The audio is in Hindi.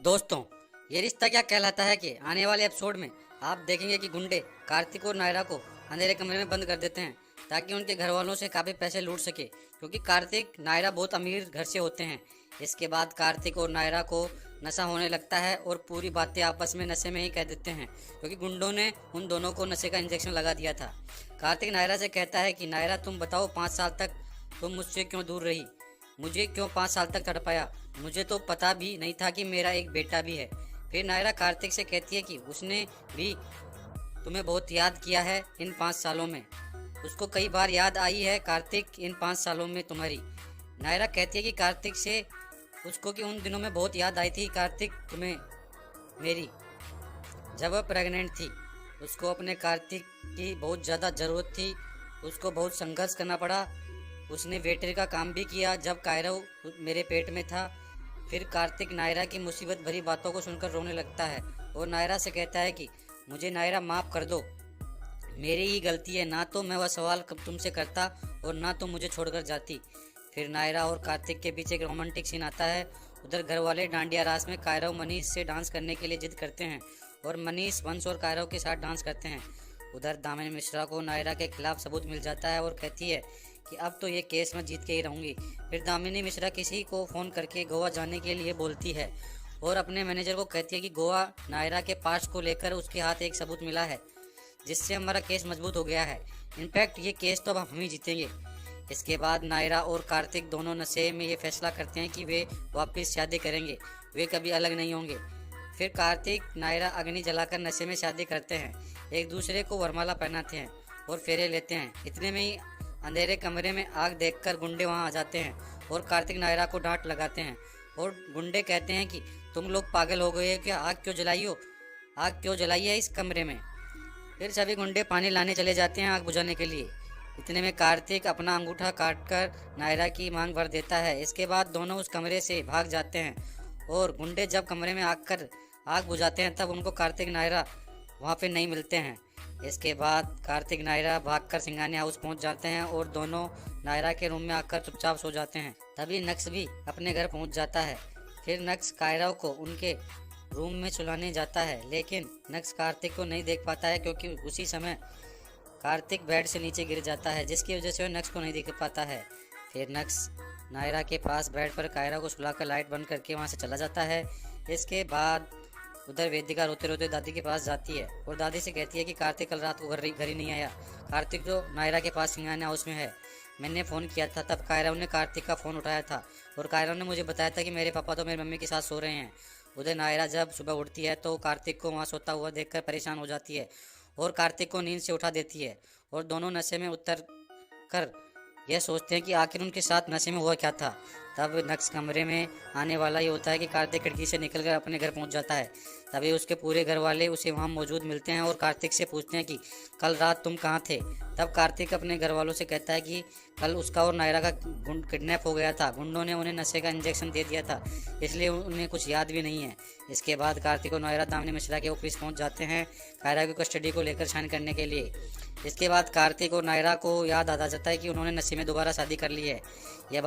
दोस्तों, ये रिश्ता क्या कहलाता है कि आने वाले एपिसोड में आप देखेंगे कि गुंडे कार्तिक और नायरा को अंधेरे कमरे में बंद कर देते हैं ताकि उनके घर वालों से काफ़ी पैसे लूट सके, क्योंकि कार्तिक नायरा बहुत अमीर घर से होते हैं। इसके बाद कार्तिक और नायरा को नशा होने लगता है और पूरी बातें आपस में नशे में ही कह देते हैं, क्योंकि गुंडों ने उन दोनों को नशे का इंजेक्शन लगा दिया था। कार्तिक नायरा से कहता है कि नायरा, तुम बताओ, 5 साल तक तुम मुझसे क्यों दूर रही? मुझे क्यों 5 साल तक तड़पाया? मुझे तो पता भी नहीं था कि मेरा एक बेटा भी है। फिर नायरा कार्तिक से कहती है कि उसने भी तुम्हें बहुत याद किया है इन 5 सालों में। उसको कई बार याद आई है कार्तिक इन 5 सालों में तुम्हारी। नायरा कहती है कि कार्तिक से उसको कि उन दिनों में बहुत याद आई थी कार्तिक तुम्हें मेरी, जब वह प्रेग्नेंट थी। उसको अपने कार्तिक की बहुत ज़्यादा ज़रूरत थी। उसको बहुत संघर्ष करना पड़ा। उसने वेटर का काम भी किया जब कायरव मेरे पेट में था। फिर कार्तिक नायरा की मुसीबत भरी बातों को सुनकर रोने लगता है और नायरा से कहता है कि मुझे नायरा माफ़ कर दो, मेरी ही गलती है। ना तो मैं वह सवाल कब तुमसे करता और ना तुम मुझे छोड़कर जाती। फिर नायरा और कार्तिक के बीच एक रोमांटिक सीन आता है। उधर घर वाले डांडिया रास में कायरव मनीष से डांस करने के लिए जिद करते हैं और मनीष वंश और कायरव के साथ डांस करते हैं। उधर दामिनी मिश्रा को नायरा के खिलाफ सबूत मिल जाता है और कहती है कि अब तो ये केस मैं जीत के ही रहूँगी। फिर दामिनी मिश्रा किसी को फ़ोन करके गोवा जाने के लिए बोलती है और अपने मैनेजर को कहती है कि गोवा नायरा के पास्ट को लेकर उसके हाथ एक सबूत मिला है, जिससे हमारा केस मजबूत हो गया है। इनफैक्ट ये केस तो अब हम ही जीतेंगे। इसके बाद नायरा और कार्तिक दोनों नशे में ये फैसला करते हैं कि वे वापस शादी करेंगे, वे कभी अलग नहीं होंगे। फिर कार्तिक नायरा अग्नि जलाकर नशे में शादी करते हैं, एक दूसरे को वरमाला पहनाते हैं और फेरे लेते हैं। इतने में ही अंधेरे कमरे में आग देखकर गुंडे वहां आ जाते हैं और कार्तिक नायरा को डांट लगाते हैं और गुंडे कहते हैं कि तुम लोग पागल हो गए हो क्या? आग क्यों जलाई है इस कमरे में? फिर सभी गुंडे पानी लाने चले जाते हैं आग बुझाने के लिए। इतने में कार्तिक अपना अंगूठा काटकर नायरा की मांग भर देता है। इसके बाद दोनों उस कमरे से भाग जाते हैं और गुंडे जब कमरे में आग बुझाते हैं तब उनको कार्तिक नायरा वहाँ पे नहीं मिलते हैं। इसके बाद कार्तिक नायरा भागकर सिंगानी हाउस पहुँच जाते हैं और दोनों नायरा के रूम में आकर चुपचाप सो जाते हैं। तभी नक्श भी अपने घर पहुँच जाता है। फिर नक्श कायरव को उनके रूम में सुलाने जाता है, लेकिन नक्श कार्तिक को नहीं देख पाता है क्योंकि उसी समय कार्तिक बेड से नीचे गिर जाता है, जिसकी वजह से वह नक्श को नहीं देख पाता है। फिर नक्श नायरा के पास बेड पर कायरा को सुलाकर लाइट बंद करके वहाँ से चला जाता है। इसके बाद उधर वेदिका रोते रोते दादी के पास जाती है और दादी से कहती है कि कार्तिक कल रात को घर ही नहीं आया। कार्तिक तो नायरा के पास सिंगाना हाउस में है। मैंने फ़ोन किया था तब कायरव ने कार्तिक का फ़ोन उठाया था और कायरव ने मुझे बताया था कि मेरे पापा तो मेरी मम्मी के साथ सो रहे हैं। उधर नायरा जब सुबह उठती है तो कार्तिक को वहाँ सोता हुआ देखकर परेशान हो जाती है और कार्तिक को नींद से उठा देती है और दोनों नशे में उतर कर यह सोचते हैं कि आखिर उनके साथ नशे में हुआ क्या था। तब नक्श कमरे में आने वाला ये होता है कि कार्तिक खिड़की से निकलकर अपने घर पहुंच जाता है। तभी उसके पूरे घर वाले उसे वहां मौजूद मिलते हैं और कार्तिक से पूछते हैं कि कल रात तुम कहाँ थे। तब कार्तिक अपने घर वालों से कहता है कि कल उसका और नायरा का किडनैप हो गया था। गुंडों ने उन्हें नशे का इंजेक्शन दे दिया था, इसलिए उन्हें कुछ याद भी नहीं है। इसके बाद कार्तिक और नायरा दामिनी मिश्रा के ऑफिस पहुँच जाते हैं कायरा की कस्टडी को लेकर साइन करने के लिए। इसके बाद कार्तिक और नायरा को याद आ जाता है कि उन्होंने नशे में दोबारा शादी कर ली है। यह